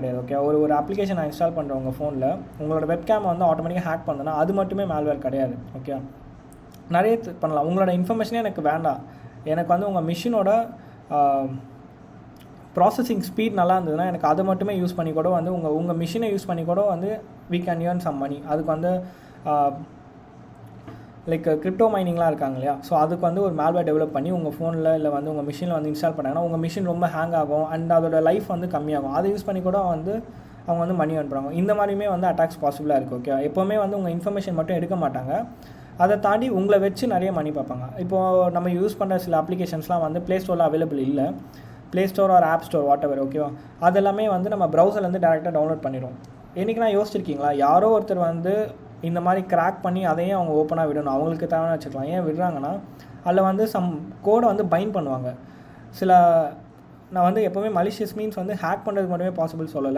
கிடையாது. ஓகே, ஒரு அப்ளிகேஷன் நான் இன்ஸ்டால் பண்ணுறேன் உங்கள் ஃபோனில், உங்களோட வெப்கேம் வந்து ஆட்டோமேட்டிக்காக ஹேக் பண்ணதுன்னா அது மட்டுமே மேல்வேர் கிடையாது. ஓகே, நிறைய பண்ணலாம். உங்களோட இன்ஃபர்மேஷனே எனக்கு வேண்டாம், எனக்கு வந்து உங்கள் மிஷினோட ப்ராசஸிங் ஸ்பீட் நல்லா இருந்ததுன்னா எனக்கு அதை மட்டுமே யூஸ் பண்ணி கூட வந்து உங்கள் மிஷினை யூஸ் பண்ணி கூட வந்து we can earn some money. அதுக்கு வந்து லைக் கிரிப்டோ மைனிங்லாம் இருக்காங்க இல்லையா, ஸோ அதுக்கு வந்து ஒரு மேல்வேர் டெவலப் பண்ணி உங்கள் ஃபோனில் இல்லை வந்து உங்கள் மிஷினில் வந்து இன்ஸ்டால் பண்ணாங்கன்னா உங்கள் மிஷின் ரொம்ப ஹேங் ஆகும் அண்ட் அதோட லைஃப் வந்து கம்மியாகும். அதை யூஸ் பண்ணி கூட வந்து அவங்க வந்து மணி அனுப்புகிறாங்க. இந்த மாதிரியுமே வந்து அட்டாக்ஸ் பாசிபிளாக இருக்குது. ஓகே, எப்போவுமே வந்து உங்கள் இன்ஃபர்மேஷன் மட்டும் எடுக்க மாட்டாங்க, அதை தாண்டி உங்களை வச்சு நிறைய மணி பார்ப்பாங்க. இப்போது நம்ம யூஸ் பண்ணுற சில அப்ளிகேஷன்ஸ்லாம் வந்து ப்ளே ஸ்டோரில் அவைலபிள் இல்லை, play store or app store whatever. ஓகேவா, அதெல்லாமே வந்து நம்ம ப்ரௌசர்லேருந்து டேரெக்டாக டவுன்லோட் பண்ணிடுவோம். என்றைக்கு நான் யோசிச்சிருக்கீங்களா, யாரோ ஒருத்தர் வந்து இந்த மாதிரி கிராக் பண்ணி அதையும் அவங்க ஓப்பனாக விடணும், அவங்களுக்கு தேவையான வச்சுக்கலாம். ஏன் விடுறாங்கன்னா அதில் வந்து சம் கோடை வந்து பைண்ட் பண்ணுவாங்க. நான் வந்து எப்போவுமே மலிஷியஸ் மீன்ஸ் வந்து ஹேக் பண்ணுறதுக்கு மட்டுமே பாசிபிள் சொல்லலை.